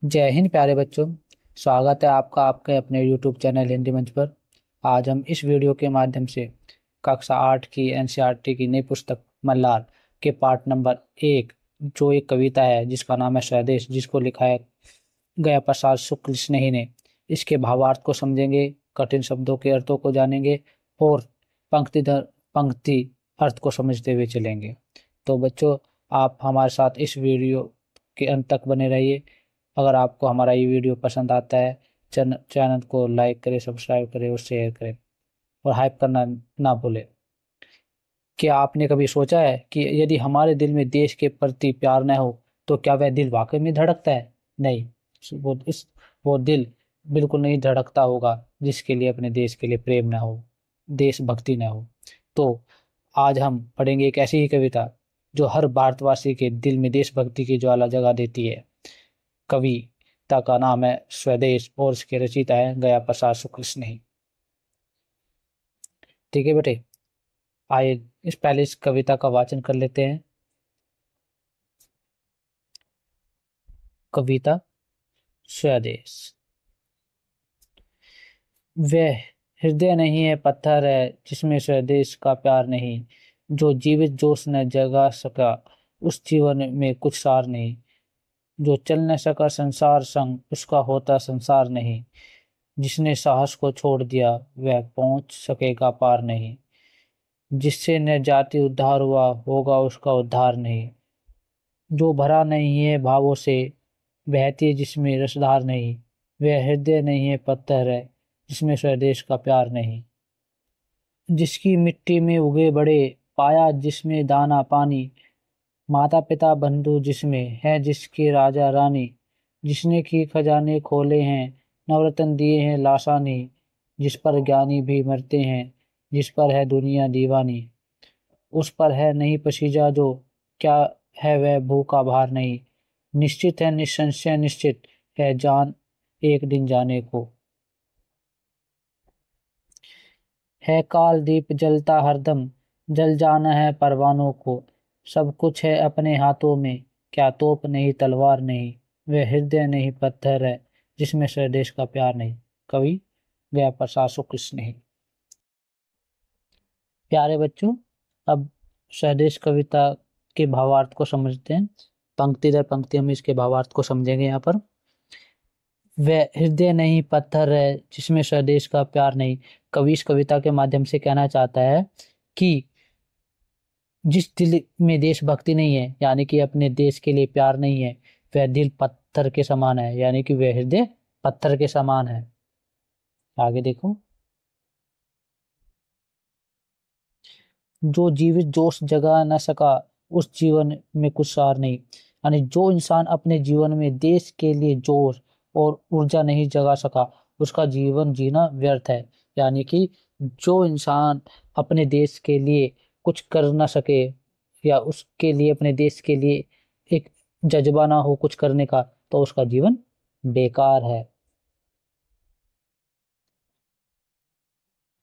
जय हिंद प्यारे बच्चों। स्वागत है आपका आपके अपने YouTube चैनल हिंदी मंच पर। आज हम इस वीडियो के माध्यम से कक्षा 8 की एनसीईआरटी की नई पुस्तक मल्लार के पाठ नंबर 1, जो एक कविता है जिसका नाम है स्वदेश, जिसको लिखा है गया प्रसाद शुक्ल स्नेही ने, इसके भावार्थ को समझेंगे, कठिन शब्दों के अर्थों को जानेंगे और पंक्ति दर पंक्ति अर्थ को समझते हुए चलेंगे। तो बच्चों, आप हमारे साथ इस वीडियो के अंत तक बने रहिए। अगर आपको हमारा ये वीडियो पसंद आता है, चैनल को लाइक करें, सब्सक्राइब करें और शेयर करें और हाइप करना ना भूलें। क्या आपने कभी सोचा है कि यदि हमारे दिल में देश के प्रति प्यार न हो तो क्या वह दिल वाकई में धड़कता है? नहीं, वो दिल बिल्कुल नहीं धड़कता होगा जिसके लिए अपने देश के लिए प्रेम न हो, देशभक्ति न हो। तो आज हम पढ़ेंगे एक ऐसी ही कविता जो हर भारतवासी के दिल में देशभक्ति की ज्वाला जगा देती है। कविता का नाम है स्वदेश और इसके रचयिता है गया प्रसाद शुक्ल स्नेही। ठीक है बेटे, आइए पहले इस कविता का वाचन कर लेते हैं। कविता स्वदेश। वह हृदय नहीं है, पत्थर है जिसमें स्वदेश का प्यार नहीं। जो जीवित जोश न जगा सका उस जीवन में कुछ सार नहीं। जो चल न सका संसार संग उसका होता संसार नहीं। जिसने साहस को छोड़ दिया वह पहुंच सकेगा पार नहीं। जिससे न जाति उद्धार हुआ होगा उसका उद्धार नहीं। जो भरा नहीं है भावों से बहती जिसमें रसधार नहीं। वह हृदय नहीं है, पत्थर है जिसमें स्वदेश का प्यार नहीं। जिसकी मिट्टी में उगे बड़े पाया जिसमें दाना पानी। माता पिता बंधु जिसमें है जिसके राजा रानी। जिसने की खजाने खोले हैं नवरत्न दिए हैं लासानी। जिस पर ज्ञानी भी मरते हैं जिस पर है दुनिया दीवानी। उस पर है नहीं पसीजा जो क्या है वह भूखा भार नहीं। निश्चित है निसंशय निश्चित है जान एक दिन जाने को। है काल दीप जलता हरदम जल जाना है परवानों को। सब कुछ है अपने हाथों में क्या तोप नहीं तलवार नहीं। वह हृदय नहीं, पत्थर है जिसमें स्वदेश का प्यार नहीं। कवि गया प्रसाद शुक्ल स्नेही। प्यारे बच्चों, अब स्वदेश कविता के भावार्थ को समझते हैं। पंक्ति दर पंक्ति हम इसके भावार्थ को समझेंगे। यहाँ पर वह हृदय नहीं, पत्थर है जिसमें स्वदेश का प्यार नहीं। कवि इस कविता के माध्यम से कहना चाहता है कि जिस दिल में देशभक्ति नहीं है, यानी कि अपने देश के लिए प्यार नहीं है, वह दिल पत्थर के समान है, यानी कि वह हृदय पत्थर के समान है। आगे देखो। जो जीवित जोश जगा न सका उस जीवन में कुछ सार नहीं। यानी जो इंसान अपने जीवन में देश के लिए जोश और ऊर्जा नहीं जगा सका उसका जीवन जीना व्यर्थ है। यानी कि जो इंसान अपने देश के लिए कुछ कर ना सके या उसके लिए अपने देश के लिए एक जज्बा ना हो कुछ करने का, तो उसका जीवन बेकार है।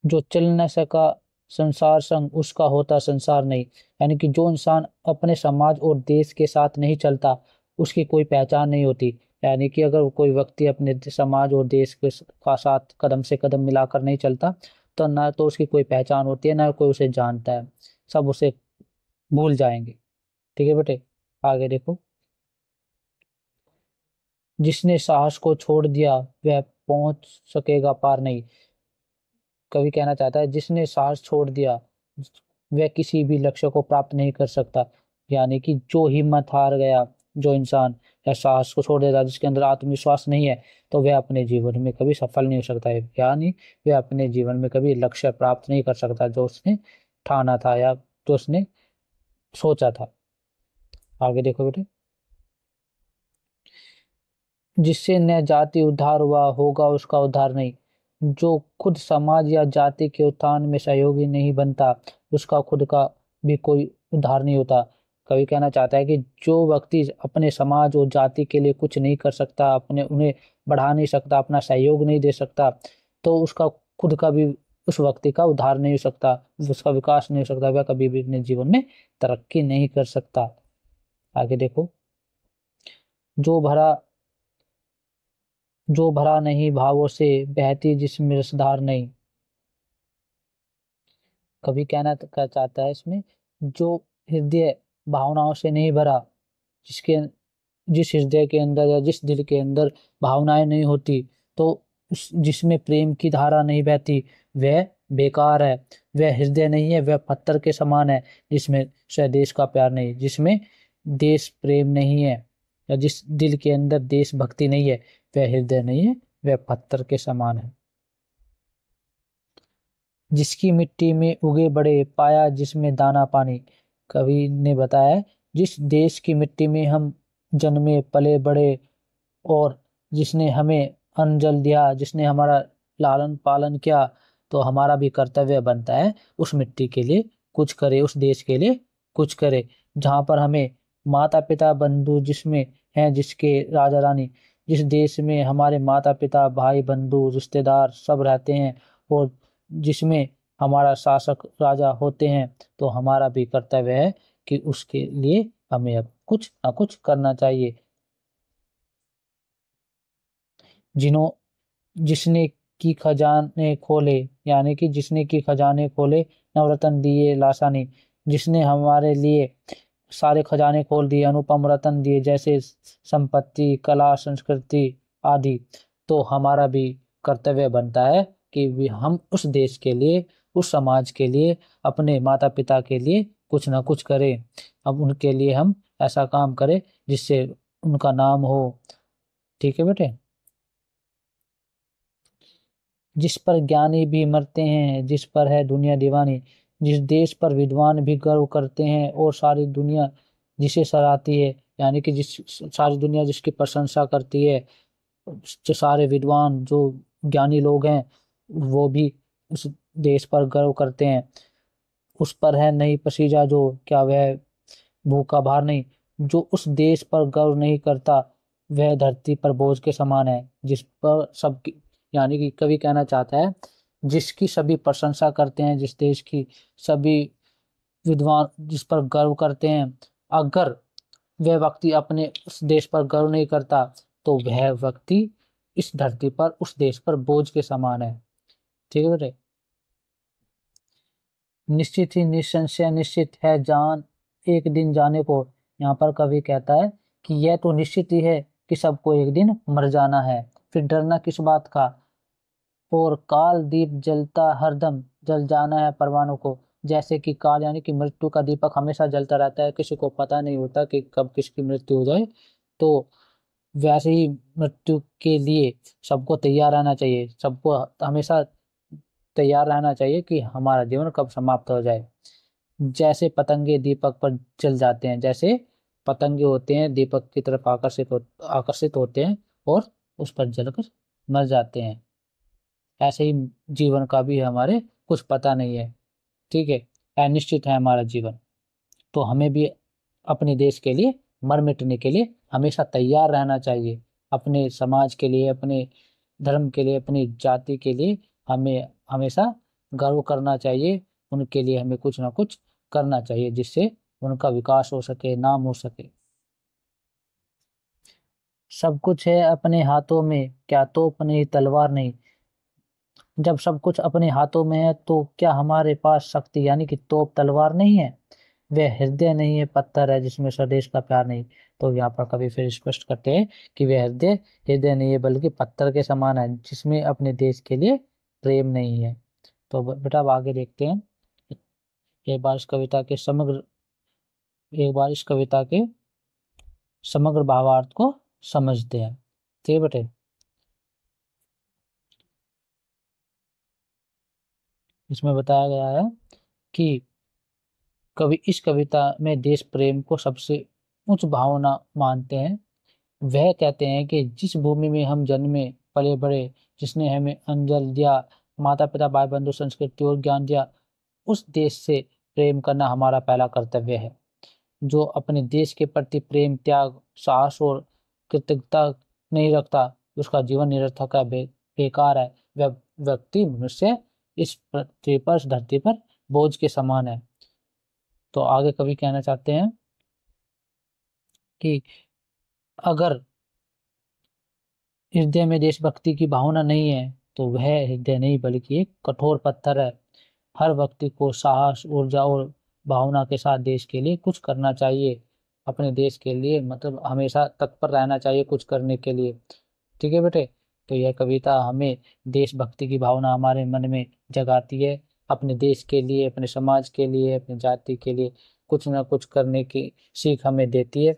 जो चल न सका संसार संग उसका होता संसार नहीं। यानी कि जो इंसान अपने समाज और देश के साथ नहीं चलता उसकी कोई पहचान नहीं होती। यानी कि अगर कोई व्यक्ति अपने समाज और देश के का साथ कदम से कदम मिलाकर नहीं चलता तो ना तो उसकी कोई पहचान होती है ना कोई उसे जानता है। सब उसे भूल जाएंगे। ठीक है बेटे, आगे देखो। जिसने साहस को छोड़ दिया वह पहुंच सकेगा पार नहीं। कवि कहना चाहता है जिसने साहस छोड़ दिया वह किसी भी लक्ष्य को प्राप्त नहीं कर सकता। यानी कि जो हिम्मत हार गया, जो इंसान या साहस को छोड़ देता, जिसके अंदर आत्मविश्वास नहीं है, तो वह अपने जीवन में कभी सफल नहीं हो सकता है। यानी वह अपने जीवन में कभी लक्ष्य प्राप्त नहीं कर सकता जो उसने ठाना था या जो उसने सोचा था। आगे देखो बेटे। जिससे न जाति उद्धार हुआ होगा उसका उद्धार नहीं। जो खुद समाज या जाति के उत्थान में सहयोगी नहीं बनता उसका खुद का भी कोई उद्धार नहीं होता। कवि कहना चाहता है कि जो व्यक्ति अपने समाज और जाति के लिए कुछ नहीं कर सकता, अपने उन्हें बढ़ा नहीं सकता, अपना सहयोग नहीं दे सकता, तो उसका खुद का भी उस व्यक्ति का उद्धार नहीं हो सकता, उसका विकास नहीं हो सकता, वह कभी भी अपने जीवन में तरक्की नहीं कर सकता। आगे देखो। जो भरा जो भरा नहीं भावों से, बहती जिसमें रसधार नहीं। कवि कहना चाहता है इसमें, जो हृदय भावनाओं से नहीं भरा, जिसके जिस हृदय के अंदर या जिस दिल के अंदर भावनाएं नहीं होती, तो उस जिसमें प्रेम की धारा नहीं बहती, वह बेकार है। वह हृदय नहीं है, वह पत्थर के समान है जिसमें स्वदेश का प्यार नहीं, जिसमें देश प्रेम नहीं है, या जिस दिल के अंदर देशभक्ति नहीं है, वह हृदय नहीं है, वह पत्थर के समान है। जिसकी मिट्टी में उगे बड़े, पाया जिसमें दाना पानी। कवि ने बताया है, जिस देश की मिट्टी में हम जन्मे पले बड़े, और जिसने हमें अन्न जल दिया, जिसने हमारा लालन पालन किया, तो हमारा भी कर्तव्य बनता है उस मिट्टी के लिए कुछ करे, उस देश के लिए कुछ करे। जहाँ पर हमें माता पिता बंधु जिसमें हैं, जिसके राजा रानी, जिस देश में हमारे माता पिता भाई बंधु रिश्तेदार सब रहते हैं, और जिसमें हमारा शासक राजा होते हैं, तो हमारा भी कर्तव्य है कि उसके लिए हमें अब कुछ ना कुछ करना चाहिए। जिन्हों जिसने की खजाने खोले, यानी कि जिसने की खजाने खोले, नवरत्न दिए लासानी। जिसने हमारे लिए सारे खजाने खोल दिए, अनुपम रत्न दिए, जैसे संपत्ति, कला, संस्कृति आदि। तो हमारा भी कर्तव्य बनता है कि भी हम उस देश के लिए, उस समाज के लिए, अपने माता पिता के लिए कुछ ना कुछ करें। अब उनके लिए हम ऐसा काम करें जिससे उनका नाम हो। ठीक है बेटे। जिस पर ज्ञानी भी मरते हैं, जिस पर है दुनिया दीवानी। जिस देश पर विद्वान भी गर्व करते हैं और सारी दुनिया जिसे सराहती है, यानी कि जिस सारी दुनिया जिसकी प्रशंसा करती है, जो सारे विद्वान जो ज्ञानी लोग हैं, वो भी उस देश पर गर्व करते हैं। उस पर है नहीं पसीजा जो, क्या वह भूखा भार नहीं। जो उस देश पर गर्व नहीं करता, वह धरती पर बोझ के समान है। जिस पर सब, यानी कि कवि कहना चाहता है, जिसकी सभी प्रशंसा करते हैं, जिस देश की सभी विद्वान जिस पर गर्व करते हैं, अगर वह व्यक्ति अपने उस देश पर गर्व नहीं करता, तो वह व्यक्ति इस धरती पर उस देश पर बोझ के समान है। ठीक है बेटे। निश्चित ही निसंशय निश्चित है जान, एक दिन जाने को। यहाँ पर कवि कहता है कि यह तो निश्चित ही है कि सबको एक दिन मर जाना है, फिर डरना किस बात का। और काल दीप जलता हरदम, जल जाना है परवानों को। जैसे कि काल यानी कि मृत्यु का दीपक हमेशा जलता रहता है, किसी को पता नहीं होता कि कब किसकी मृत्यु हो जाए। तो वैसे ही मृत्यु के लिए सबको तैयार रहना चाहिए, सबको हमेशा तैयार रहना चाहिए कि हमारा जीवन कब समाप्त हो जाए। जैसे पतंगे दीपक पर जल जाते हैं, जैसे पतंगे होते हैं दीपक की तरफ आकर्षित होते हैं और उस पर जलकर मर जाते हैं, ऐसे ही जीवन का भी हमारे कुछ पता नहीं है। ठीक है, अनिश्चित है हमारा जीवन। तो हमें भी अपने देश के लिए, मर मिटने के लिए हमेशा तैयार रहना चाहिए। अपने समाज के लिए, अपने धर्म के लिए, अपनी जाति के लिए हमें हमेशा गर्व करना चाहिए। उनके लिए हमें कुछ ना कुछ करना चाहिए, जिससे उनका विकास हो सके, नाम हो सके। सब कुछ है अपने हाथों में, क्या तो अपनी तलवार नहीं। जब सब कुछ अपने हाथों में है, तो क्या हमारे पास शक्ति यानी कि तोप तलवार नहीं है। वह हृदय नहीं है, पत्थर है जिसमें स्वदेश का प्यार नहीं। तो यहाँ पर कवि फिर स्पष्ट करते हैं कि वह हृदय हृदय नहीं है, बल्कि पत्थर के समान है जिसमें अपने देश के लिए प्रेम नहीं है। तो बेटा अब आगे देखते हैं। एक बार इस कविता के समग्र एक बार इस कविता के समग्र भावार्थ को समझते हैं। ठीक बेटे। इसमें बताया गया है कि कवि इस कविता में देश प्रेम को सबसे उच्च भावना मानते हैं। वह कहते हैं कि जिस भूमि में हम जन्मे पले बड़े, जिसने हमें अन्न जल दिया, माता पिता भाई बंधु संस्कृति और ज्ञान दिया, उस देश से प्रेम करना हमारा पहला कर्तव्य है। जो अपने देश के प्रति प्रेम, त्याग, साहस और कृतज्ञता नहीं रखता, उसका जीवन निरर्थक है, बेकार है। वह व्यक्ति मनुष्य इस पृथ्वी पर, इस धरती पर बोझ के समान है। तो आगे कवि कहना चाहते हैं कि अगर हृदय में देशभक्ति की भावना नहीं है तो वह हृदय नहीं बल्कि एक कठोर पत्थर है। हर व्यक्ति को साहस, ऊर्जा और भावना के साथ देश के लिए कुछ करना चाहिए। अपने देश के लिए मतलब हमेशा तत्पर रहना चाहिए कुछ करने के लिए। ठीक है बेटे। तो यह कविता हमें देशभक्ति की भावना हमारे मन में जगाती है। अपने देश के लिए, अपने समाज के लिए, अपनी जाति के लिए कुछ ना कुछ करने की सीख हमें देती है।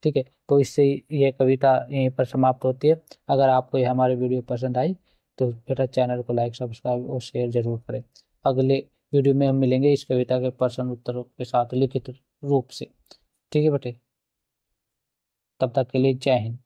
ठीक है। तो इससे यह कविता यहीं पर समाप्त होती है। अगर आपको ये हमारी वीडियो पसंद आई तो बेटा चैनल को लाइक, सब्सक्राइब और शेयर जरूर करें। अगले वीडियो में हम मिलेंगे इस कविता के प्रश्न उत्तरों के साथ लिखित रूप से। ठीक है बेटे। तब तक के लिए जय हिंद।